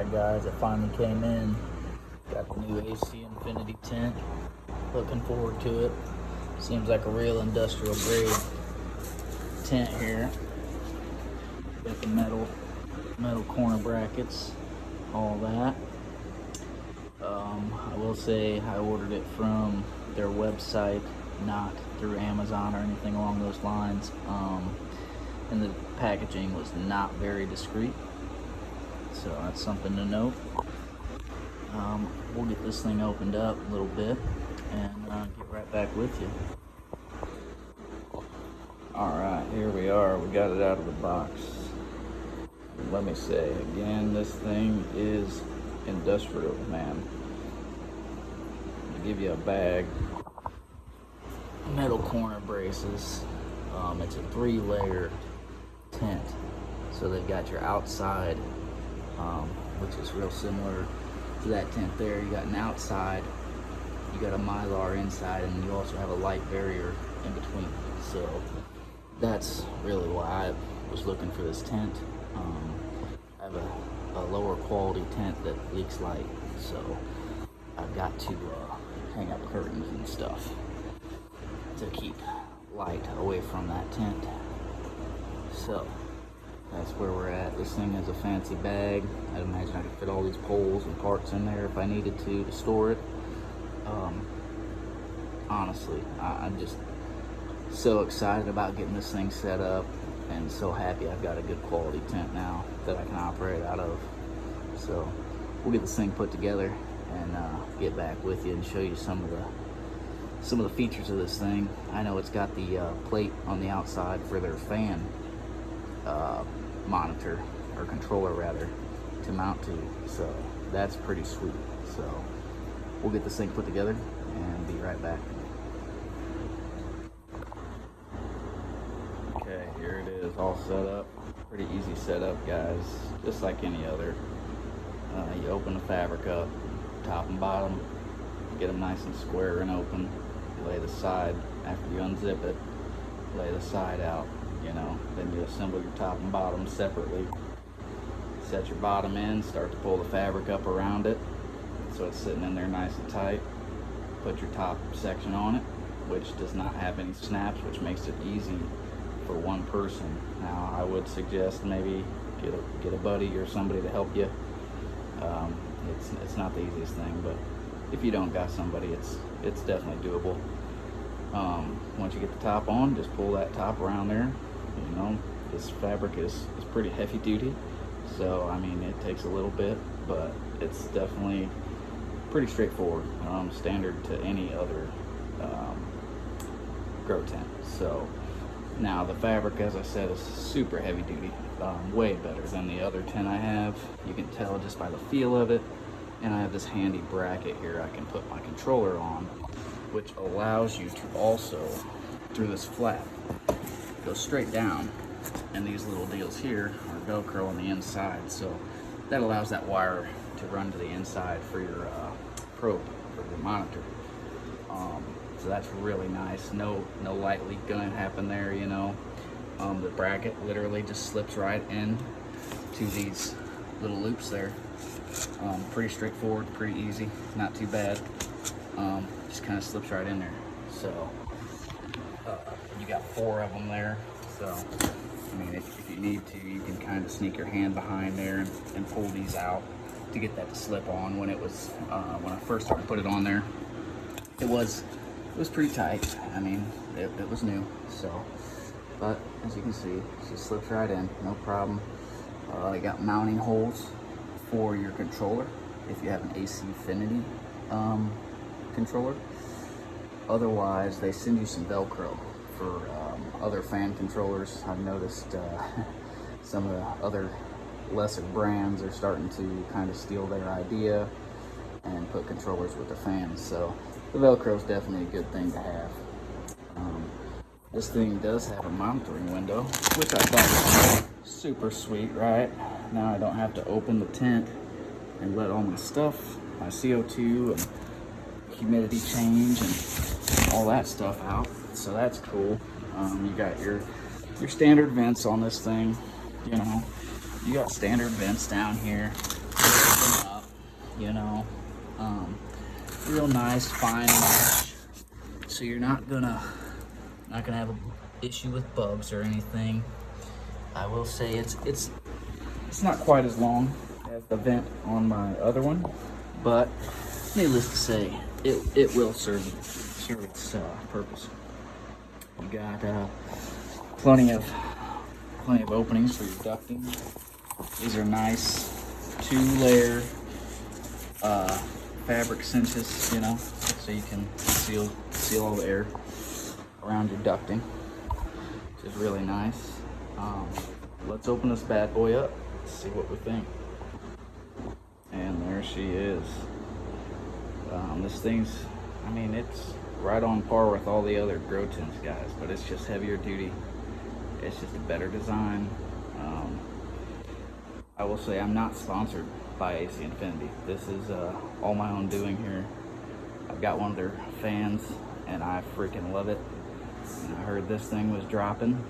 Alright guys, it finally came in. Got the new AC Infinity tent. Looking forward to it. Seems like a real industrial grade tent here. Got the metal corner brackets, all that. I will say I ordered it from their website, not through Amazon or anything along those lines. And the packaging was not very discreet, so that's something to note. We'll get this thing opened up a little bit and get right back with you. Alright, here we are. We got it out of the box. Let me say again, this thing is industrial, man. They give you a bag, metal corner braces. It's a 3-layer tent. So they've got your outside, which is real similar to that tent there. You got an outside, you got a Mylar inside, and you also have a light barrier in between. So that's really why I was looking for this tent. I have a lower quality tent that leaks light, so I've got to hang up curtains and stuff to keep light away from that tent. So that's where we're at. This thing has a fancy bag. I'd imagine I could fit all these poles and parts in there if I needed to store it. Honestly, I'm just so excited about getting this thing set up, and so happy I've got a good quality tent now that I can operate out of. So we'll get this thing put together and get back with you and show you some of the features of this thing. I know it's got the plate on the outside for their fan monitor, or controller rather, to mount to, so that's pretty sweet. So we'll get this thing put together and be right back. Okay, here it is, all set up. Pretty easy setup, guys, just like any other. You open the fabric up, top and bottom, get them nice and square and open. Lay the side, after you unzip it, lay the side out, then you assemble your top and bottom separately. Set your bottom in, start to pull the fabric up around it so it's sitting in there nice and tight. Put your top section on it, which does not have any snaps, which makes it easy for one person. Now I would suggest maybe get a buddy or somebody to help you. It's not the easiest thing, but if you don't got somebody, it's definitely doable. Once you get the top on, just pull that top around there. This fabric is pretty heavy duty, so I mean it takes a little bit, but it's definitely pretty straightforward, standard to any other grow tent. So now the fabric, as I said, is super heavy duty, way better than the other tent I have. You can tell just by the feel of it. And I have this handy bracket here I can put my controller on, which allows you to also, through this flap, go straight down, and these little deals here are Velcro on the inside, so that allows that wire to run to the inside for your probe, for your monitor. So that's really nice. No light leak gonna happen there, The bracket literally just slips right in to these little loops there. Pretty straightforward, pretty easy, not too bad. Just kind of slips right in there. So you got 4 of them there. So I mean, if you need to, you can kind of sneak your hand behind there and pull these out to get that to slip on. When I first started to put it on there, it was pretty tight. I mean, it was new. So, but as you can see, it just slips right in, no problem. You got mounting holes for your controller if you have an AC Infinity controller. Otherwise, they send you some Velcro for other fan controllers. I've noticed some of the other lesser brands are starting to kind of steal their idea and put controllers with the fans. So the Velcro is definitely a good thing to have. This thing does have a monitoring window, which I thought was super sweet, right? Now I don't have to open the tent and let all my stuff, my CO2 and humidity change and all that stuff out. So that's cool. You got your standard vents on this thing. You got standard vents down here. you know. Real nice, fine mesh. So you're not gonna have an issue with bugs or anything. I will say it's not quite as long as the vent on my other one, but needless to say, it will serve its purpose. You got plenty of openings for your ducting. These are nice 2-layer fabric cinches, you know, so you can seal all the air around your ducting, which is really nice. Let's open this bad boy up, see what we think. And there she is. This thing's, I mean, it's right on par with all the other Grow Tents, guys, but it's just heavier duty. It's just a better design. I will say I'm not sponsored by AC Infinity. This is all my own doing here. I've got one of their fans and I freaking love it. And I heard this thing was dropping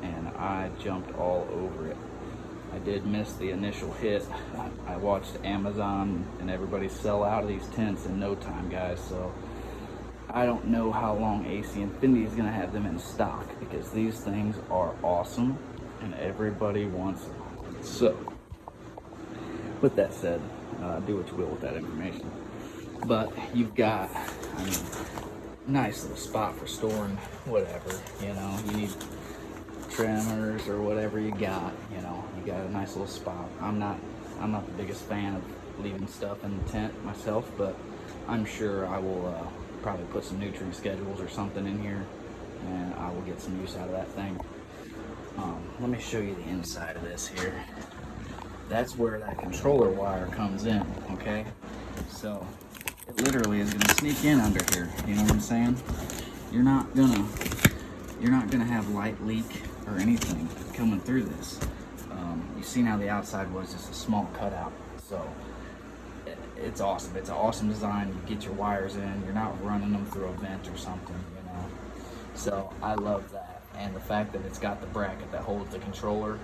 and I jumped all over it. I did miss the initial hit. I watched Amazon and everybody sell out of these tents in no time, guys, so I don't know how long AC Infinity is gonna have them in stock, because these things are awesome and everybody wants them. So with that said, do what you will with that information. But you've got, I mean, nice little spot for storing whatever, you know. You need trimmers or whatever you got, you know. You got a nice little spot. I'm not the biggest fan of leaving stuff in the tent myself, but I'm sure I will probably put some nutrient schedules or something in here, and I will get some use out of that thing. Let me show you the inside of this here. That's where that controller wire comes in, okay? So it literally is gonna sneak in under here, you know what I'm saying? You're not gonna have light leak or anything coming through this. You've seen how the outside was just a small cutout, so it's awesome. It's an awesome design. You get your wires in, you're not running them through a vent or something, you know. So I love that, and the fact that it's got the bracket that holds the controller.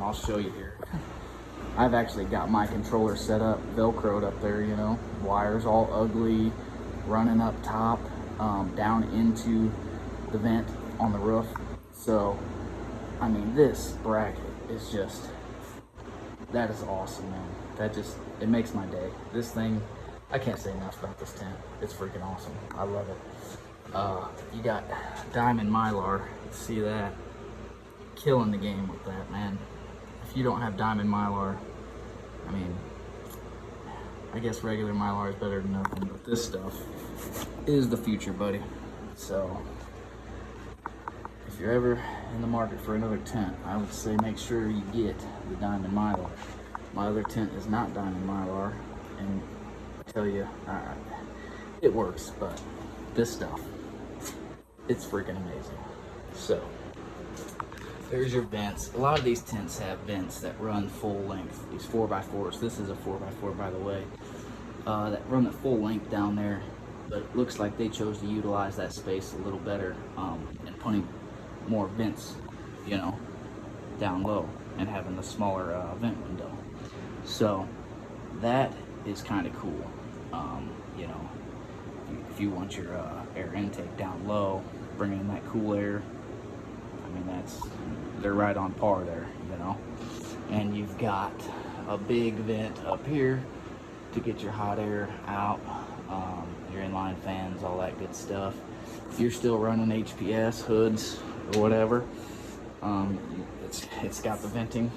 I'll show you here. I've actually got my controller set up, Velcroed up there, you know, wires all ugly, running up top, down into the vent on the roof. So, I mean, this bracket is just, that is awesome, man. It makes my day. This thing, I can't say enough about this tent. It's freaking awesome. I love it. You got Diamond Mylar, see that? Killing the game with that, man. If you don't have Diamond Mylar, I mean, I guess regular Mylar is better than nothing, but this stuff is the future, buddy. So if you're ever in the market for another tent, I would say make sure you get the Diamond Mylar. My other tent is not Diamond Mylar, and I tell you, it works, but this stuff, it's freaking amazing. So there's your vents. A lot of these tents have vents that run full length. These 4x4s. This is a 4x4, by the way. That run the full length down there. But it looks like they chose to utilize that space a little better, and putting more vents, you know, down low, and having the smaller vent window. So that is kind of cool. You know, if you want your air intake down low, bringing in that cool air, I mean, they're right on par there, you know. And you've got a big vent up here to get your hot air out, your inline fans, all that good stuff. If you're still running HPS hoods or whatever, it's got the venting,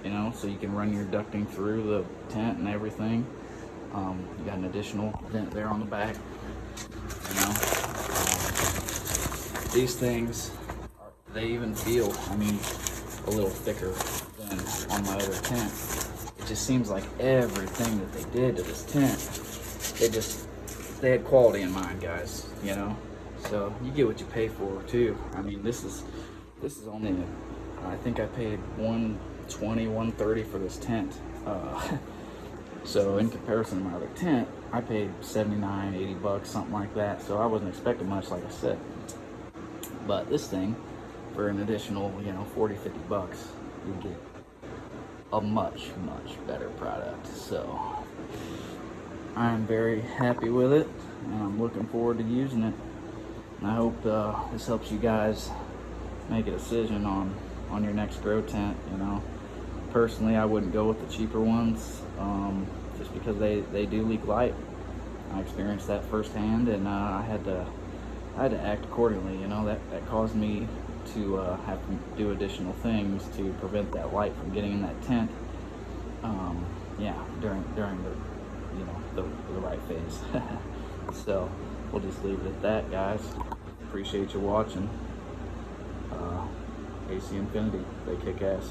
you know, so you can run your ducting through the tent and everything. You got an additional vent there on the back, you know. These things, they even feel, I mean, a little thicker than on my other tent. It just seems like everything that they did to this tent, they had quality in mind, guys, you know. So you get what you pay for too. I mean, this is only, I think I paid $120, $130 for this tent. So in comparison to my other tent, I paid $79, $80, something like that. So I wasn't expecting much, like I said. But this thing, for an additional, you know, $40, $50, you get a much, much better product. So I am very happy with it, and I'm looking forward to using it. And I hope this helps you guys make a decision on your next grow tent. You know, personally, I wouldn't go with the cheaper ones, just because they do leak light. I experienced that firsthand, and I had to act accordingly. You know, that caused me to have to do additional things to prevent that light from getting in that tent. Yeah, during the the right phase. So we'll just leave it at that, guys. Appreciate you watching. AC Infinity, they kick ass.